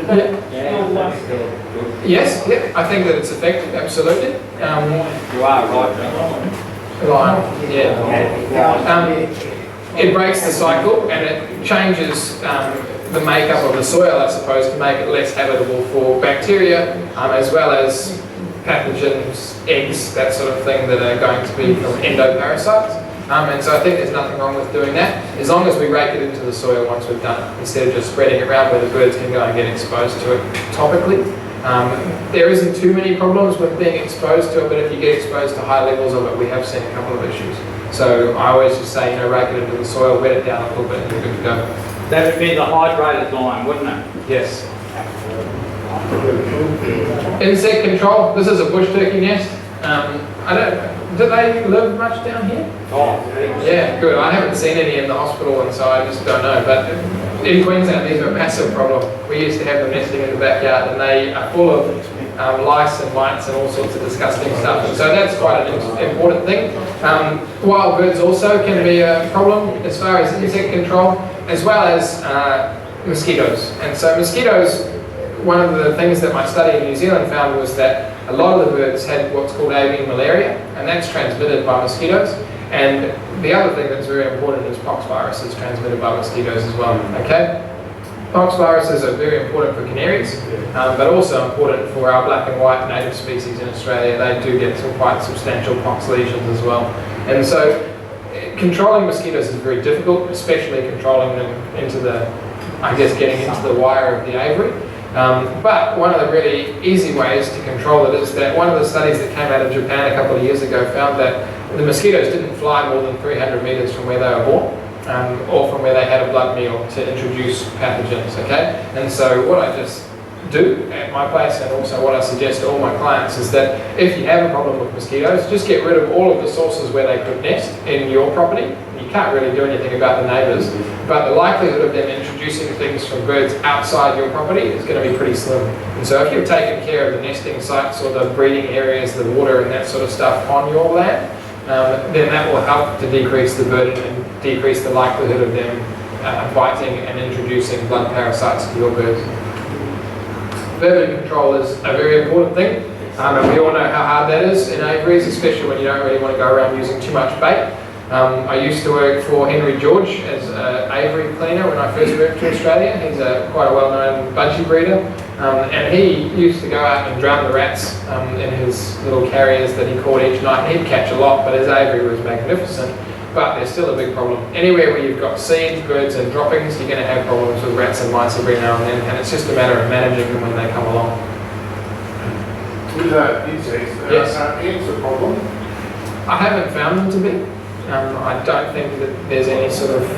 Is that still Yes. Yeah. I think that it's effective. Absolutely. You are right. Lime. Yeah. It breaks the cycle and it changes the makeup of the soil, I suppose, to make it less habitable for bacteria, as well as pathogens, eggs, that sort of thing that are going to be from endoparasites. And so I think there's nothing wrong with doing that, as long as we rake it into the soil once we've done it, instead of just spreading it around where the birds can go and get exposed to it topically. There isn't too many problems with being exposed to it, but if you get exposed to high levels of it, we have seen a couple of issues. So I always just say, rake it into the soil, wet it down a little bit, and you're good to go. That would be the hydrated lime, wouldn't it? Yes. Insect control. This is a bush turkey nest. Do they live much down here? Oh, yeah, good. I haven't seen any in the hospital, and so I just don't know. But in Queensland, these are a massive problem. We used to have them nesting in the backyard, and they are full of lice and mites and all sorts of disgusting stuff. And so that's quite an important thing. Wild birds also can be a problem as far as insect control, as well as mosquitoes. And so mosquitoes, one of the things that my study in New Zealand found was that a lot of the birds had what's called avian malaria, and that's transmitted by mosquitoes. And the other thing that's very important is pox viruses transmitted by mosquitoes as well. Okay? Pox viruses are very important for canaries, but also important for our black and white native species in Australia. They do get some quite substantial pox lesions as well. And so controlling mosquitoes is very difficult, especially controlling them into the, getting into the wire of the aviary. But one of the really easy ways to control it is that one of the studies that came out of Japan a couple of years ago found that the mosquitoes didn't fly more than 300 metres from where they were born, or from where they had a blood meal to introduce pathogens, okay? And so what I just do at my place, and also what I suggest to all my clients, is that if you have a problem with mosquitoes, just get rid of all of the sources where they could nest in your property. You can't really do anything about the neighbours, but the likelihood of them introducing things from birds outside your property is going to be pretty slim. And so if you've taken care of the nesting sites or the breeding areas, the water and that sort of stuff on your land, then that will help to decrease the burden and decrease the likelihood of them biting and introducing blood parasites to your birds. Vermin control is a very important thing, and we all know how hard that is in aviaries, especially when you don't really want to go around using too much bait. I used to work for Henry George as an aviary cleaner when I first moved to Australia. He's quite a well-known budgie breeder, and he used to go out and drown the rats in his little carriers that he caught each night. He'd catch a lot, but his aviary was magnificent. But there's still a big problem. Anywhere where you've got seeds, birds and droppings, you're going to have problems with rats and mice every now and then, and it's just a matter of managing them when they come along. With insects, Yes. ants a problem? I haven't found them to be. I don't think that there's any sort of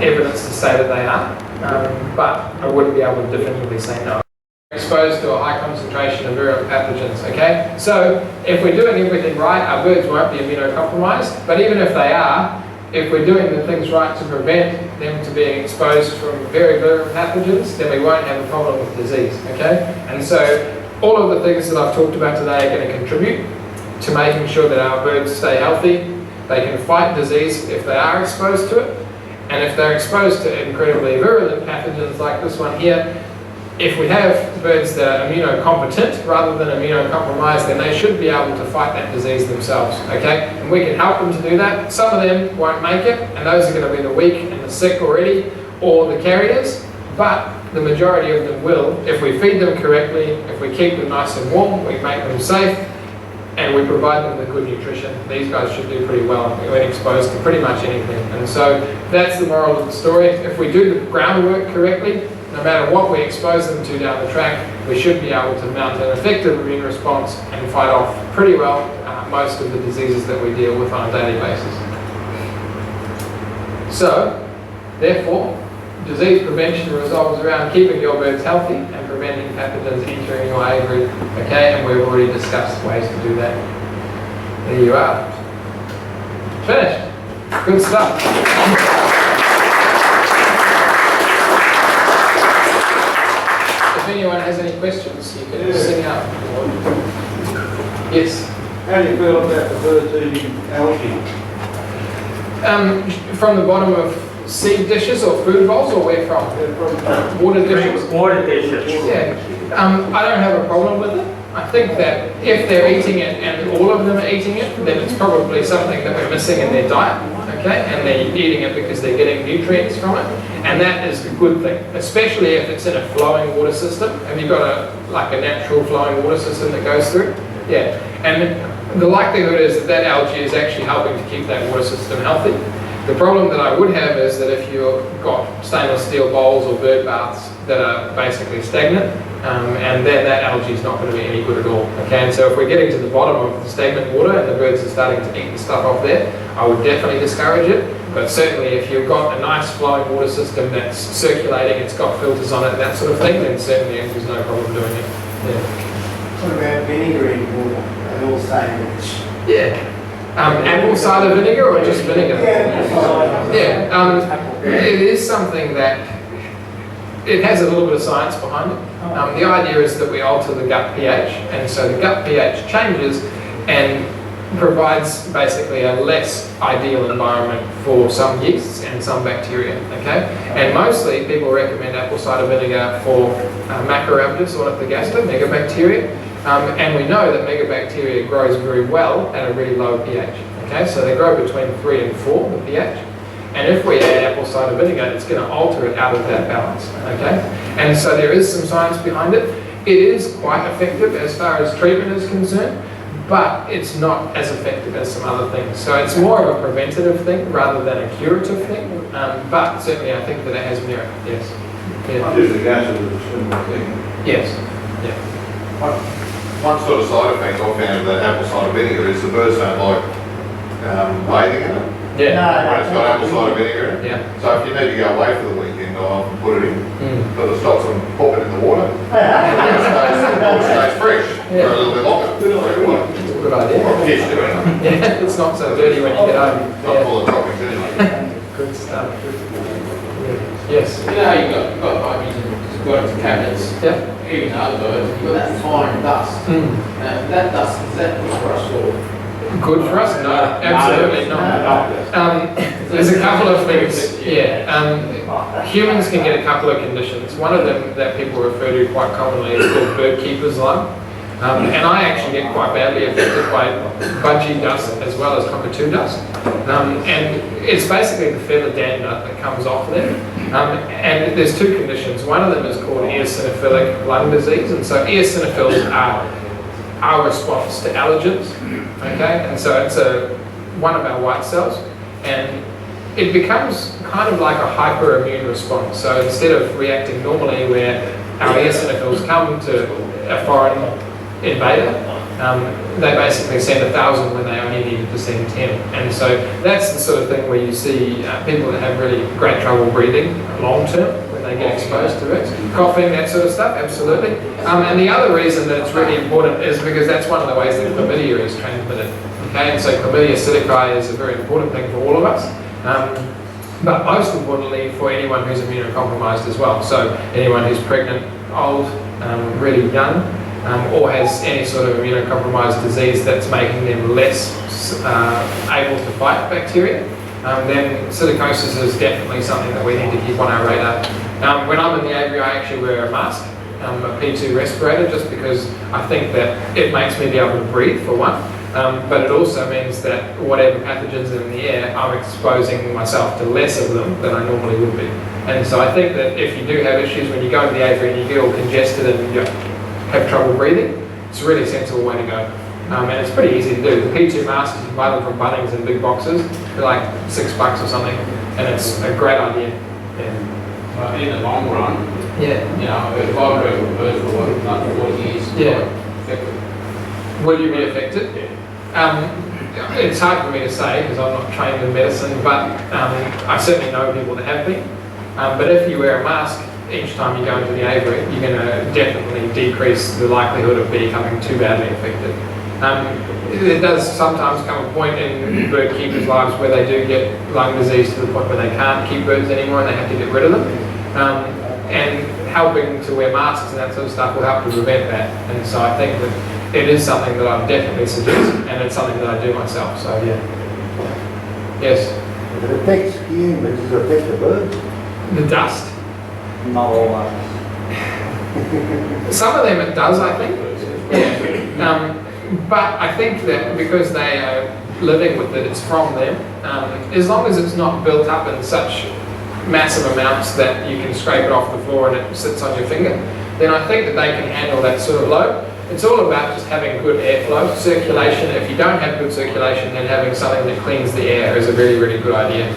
evidence to say that they are, but I wouldn't be able to definitively say no. Exposed to a high concentration of virulent pathogens, okay? So if we're doing everything right, our birds won't be immunocompromised, but even if they are, if we're doing the things right to prevent them to being exposed from very virulent pathogens, then we won't have a problem with disease, okay? And so all of the things that I've talked about today are going to contribute to making sure that our birds stay healthy. They can fight disease if they are exposed to it, and if they're exposed to incredibly virulent pathogens like this one here, if we have birds that are immunocompetent rather than immunocompromised, then they should be able to fight that disease themselves, okay? And we can help them to do that. Some of them won't make it, and those are going to be the weak and the sick already, or the carriers, but the majority of them will, if we feed them correctly, if we keep them nice and warm, we make them safe, and we provide them with good nutrition. These guys should do pretty well when exposed to pretty much anything. And so that's the moral of the story. If we do the groundwork correctly, no matter what we expose them to down the track, we should be able to mount an effective immune response and fight off pretty well most of the diseases that we deal with on a daily basis. So, therefore, disease prevention revolves around keeping your birds healthy and preventing pathogens entering your aviary, okay? And we've already discussed ways to do that. There you are. Finished. Good stuff. If anyone has any questions, you can sing out. Yes? How do you feel about the birds eating algae? From the bottom of seed dishes or food bowls, or where from? Water dishes? Water dishes. Yeah. I don't have a problem with it. I think that if they're eating it and all of them are eating it, then it's probably something that we're missing in their diet, okay? And they're eating it because they're getting nutrients from it. And that is a good thing, especially if it's in a flowing water system. Have you got a natural flowing water system that goes through? Yeah. And the likelihood is that algae is actually helping to keep that water system healthy. The problem that I would have is that if you've got stainless steel bowls or bird baths that are basically stagnant, and then that algae is not going to be any good at all. Okay, and so if we're getting to the bottom of the stagnant water and the birds are starting to eat the stuff off there, I would definitely discourage it. But certainly if you've got a nice flowing water system that's circulating, it's got filters on it and that sort of thing, then certainly there's no problem doing it. Yeah. What about vinegar in water? They're all saying it's... Yeah. Apple cider vinegar or just vinegar? Yeah. It is something that it has a little bit of science behind it. The idea is that we alter the gut pH, and so the gut pH changes and provides basically a less ideal environment for some yeasts and some bacteria, okay? And mostly people recommend apple cider vinegar for Macrorhabdis ornithogaster, megabacteria, and we know that megabacteria grows very well at a really low pH, okay? So they grow between 3 and 4, the pH. And if we add apple cider vinegar, it's going to alter it out of that balance, okay? And so there is some science behind it. It is quite effective as far as treatment is concerned, but it's not as effective as some other things. So it's more of a preventative thing rather than a curative thing, but certainly I think that it has merit, yes. Yeah. I usually go to the similar thing. Yes, yeah. One sort of side effect I found of the apple cider vinegar is the birds don't like bathing in it. Yeah. When it's got apple cider vinegar in it. Yeah. So if you need to go away for the weekend, I often put it in. Mm. But it stops them popping in the water. The water stays fresh for a little bit longer. It's a good idea. Fish doing it. Yeah, it's not so dirty when you get home. Not Yeah. full of droppings anyway. Good stuff. Yes. You know how you've got pipes and got into cabinets, Yeah. even other birds, you've got that fine dust. Mm. That dust, is that phosphorus or Good for us? No, absolutely not. There's a couple of things, yeah. Humans can get a couple of conditions. One of them that people refer to quite commonly is called bird keeper's lung. And I actually get quite badly affected by budgie dust as well as cockatoo dust. And it's basically the feather dander that comes off there. And there's two conditions. One of them is called eosinophilic lung disease. And so eosinophils are our response to allergens. Okay, and so it's one of our white cells. And it becomes kind of like a hyperimmune response. So instead of reacting normally where our eosinophils come to a foreign invader, they basically send 1,000 when they only needed to send 10. And so that's the sort of thing where you see people that have really great trouble breathing long term when they get exposed to it. Coughing, that sort of stuff, absolutely. And the other reason that it's really important is because that's one of the ways that chlamydia is transmitted. Okay, and so chlamydia psittaci is a very important thing for all of us. But most importantly for anyone who's immunocompromised as well. So anyone who's pregnant, old, really young, or has any sort of immunocompromised disease that's making them less able to fight bacteria, then psittacosis is definitely something that we need to keep on our radar. When I'm in the aviary, I actually wear a mask, a P2 respirator, just because I think that it makes me be able to breathe, for one. But it also means that whatever pathogens are in the air, I'm exposing myself to less of them than I normally would be. And so I think that if you do have issues when you go into the aviary and you get all congested and you have trouble breathing, it's a really sensible way to go. And it's pretty easy to do. The P2 masks, you can buy them from Bunnings in big boxes. They're like $6 or something. And it's a great idea. Yeah. But in the long run, Yeah. you know, if I work with birds for like 40 years, Yeah. effective. Will you be affected? It's hard for me to say because I'm not trained in medicine, but I certainly know people that have been. But if you wear a mask each time you go into the aviary, you're going to definitely decrease the likelihood of becoming too badly affected. There does sometimes come a point in bird keepers' lives where they do get lung disease to the point where they can't keep birds anymore and they have to get rid of them. And helping to wear masks and that sort of stuff will help to prevent that. And so I think that it is something that I would definitely suggest, and it's something that I do myself. So yeah. Yes. If it affects humans, does it affect the birds? The dust. Not always. Some of them it does, I think. Yeah. But I think that because they are living with it, it's from them. As long as it's not built up in such massive amounts that you can scrape it off the floor and it sits on your finger, then I think that they can handle that sort of load. It's all about just having good airflow, circulation. If you don't have good circulation, then having something that cleans the air is a really, really good idea.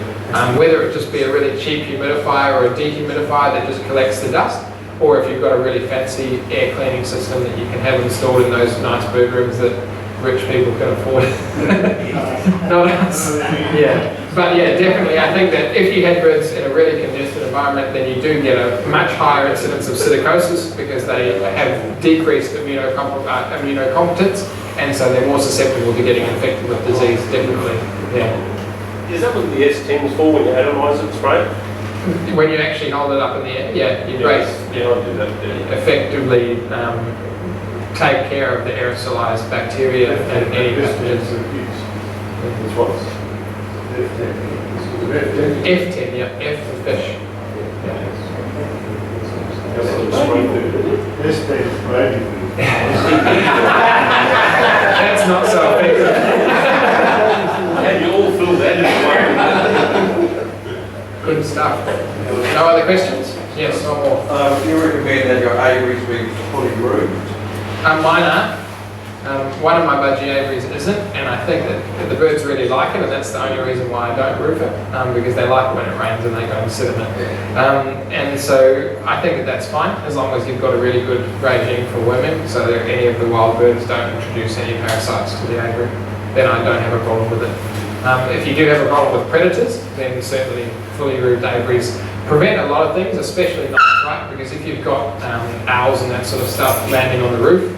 Whether it just be a really cheap humidifier or a dehumidifier that just collects the dust, or if you've got a really fancy air cleaning system that you can have installed in those nice bird rooms that rich people can afford. Not us. Yeah. But yeah, definitely, I think that if you had birds in a really congested environment, then you do get a much higher incidence of psittacosis because they have decreased immunocompetence, and so they're more susceptible to getting infected with disease, definitely. Yeah. Is that what the S10 is for when you atomise it, spray? When you actually hold it up in the air, yeah, you Yeah, I do that. Yeah. effectively take care of the aerosolized bacteria and any pathogens. Which ones? F10, yeah, F for fish. That's not so effective. And you all feel that in Good stuff. No other questions? Yes, no more. Do you recommend that your aviaries be fully roofed? Mine are. One of my budgie aviaries isn't, and I think that the birds really like it, and that's the only reason why I don't roof it, because they like it when it rains and they go and sit in it. And so I think that that's fine, as long as you've got a really good regime for worming, so that any of the wild birds don't introduce any parasites to the aviary. Then I don't have a problem with it. If you do have a problem with predators, then certainly fully roofed aviaries prevent a lot of things, especially night fright, because if you've got owls and that sort of stuff landing on the roof,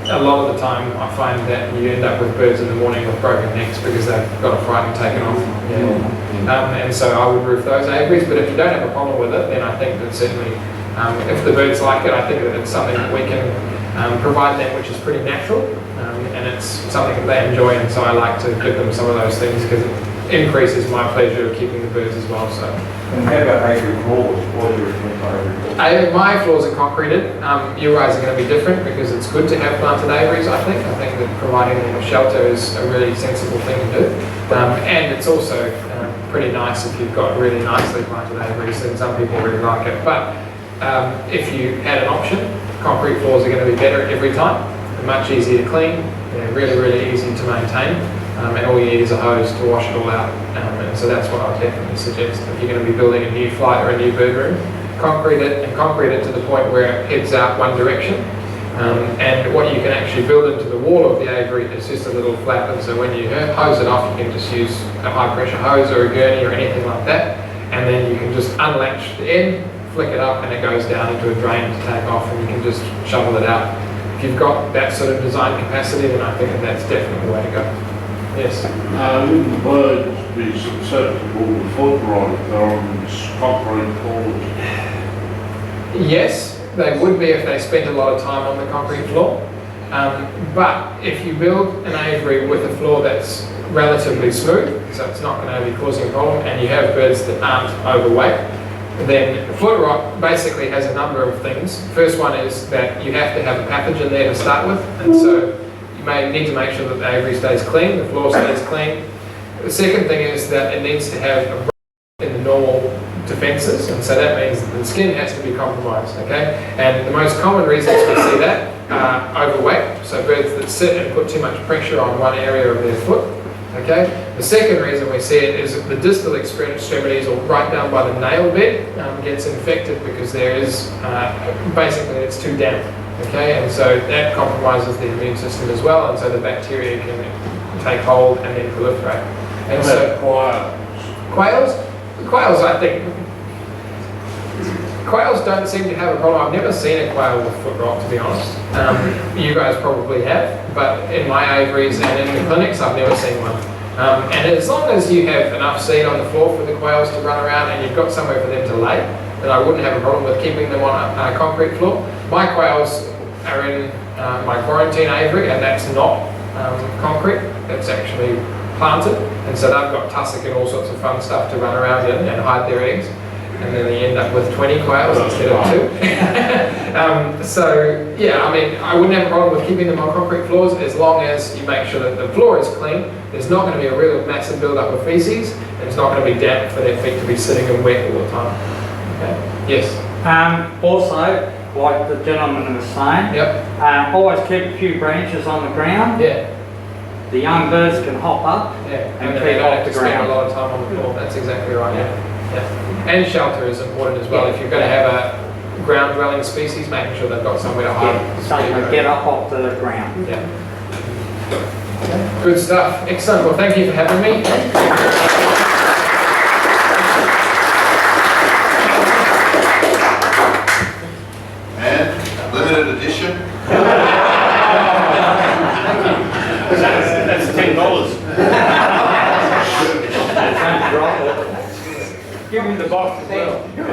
a lot of the time I find that you end up with birds in the morning with broken necks because they've got a fright and taken off. Yeah. And so I would roof those aviaries, but if you don't have a problem with it, then I think that certainly if the birds like it, I think that it's something that we can provide them which is pretty natural, and and it's something that they enjoy, and so I like to give them some of those things because it increases my pleasure of keeping the birds as well. So. And how about aviary floors? What are your opinions on aviary floors? My floors are concreted. You guys are going to be different because it's good to have planted aviaries, I think. I think that providing them with shelter is a really sensible thing to do. And it's also pretty nice if you've got really nicely planted aviaries, and some people really like it. But if you had an option, concrete floors are going to be better every time. They're much easier to clean. They're really, really easy to maintain. And all you need is a hose to wash it all out. And so that's what I would definitely suggest. If you're going to be building a new flight or a new bird room, concrete it to the point where it heads out one direction. And what you can actually build into the wall of the aviary is just a little flap, and so when you hose it off, you can just use a high pressure hose or a gurney or anything like that, and then you can just unlatch the end, flick it up, and it goes down into a drain to take off, and you can just shovel it out. If you've got that sort of design capacity, then I think that that's definitely the way to go. Yes? Wouldn't the birds be susceptible to foot rot if they're on concrete floors? Yes, they would be if they spent a lot of time on the concrete floor. But if you build an aviary with a floor that's relatively smooth, so it's not going to be causing a problem, and you have birds that aren't overweight, then foot rot basically has a number of things. First one is that you have to have a pathogen there to start with, and so you may need to make sure that the aviary stays clean, the floor stays clean. The second thing is that it needs to have a break in the normal defences, and so that means that the skin has to be compromised, okay? And the most common reasons we see that are overweight, so birds that sit and put too much pressure on one area of their foot, okay? The second reason we see it is that the distal extremities, or right down by the nail bed, gets infected because there is, basically it's too damp, okay? And so that compromises the immune system as well, and so the bacteria can take hold and then proliferate. And so quails, I think, quails don't seem to have a problem. I've never seen a quail with foot rot, to be honest. You guys probably have, but in my aviaries and in the clinics, I've never seen one. And as long as you have enough seed on the floor for the quails to run around and you've got somewhere for them to lay, then I wouldn't have a problem with keeping them on a concrete floor. My quails are in my quarantine aviary, and that's not concrete, that's actually planted, and so they've got tussock and all sorts of fun stuff to run around in and hide their eggs, and then they end up with 20 quails instead of 2. So yeah, I mean, I wouldn't have a problem with keeping them on concrete floors as long as you make sure that the floor is clean. There's not going to be a real massive build-up of feces, and it's not going to be damp for their feet to be sitting and wet all the time. Okay. Yes? Also, like the gentleman was saying, Yep. always keep a few branches on the ground. Yeah. The young birds can hop up Yeah, and then keep they don't off have the to spend ground. a lot of time on the floor. That's exactly right. Yeah. And shelter is important as well. If you're going to have a ground-dwelling species, making sure they've got somewhere to hide. Yeah, so they can get up off the ground. Yeah. Good stuff. Excellent. Well, thank you for having me. And limited edition. That's $10. Give me the box as well. Yeah,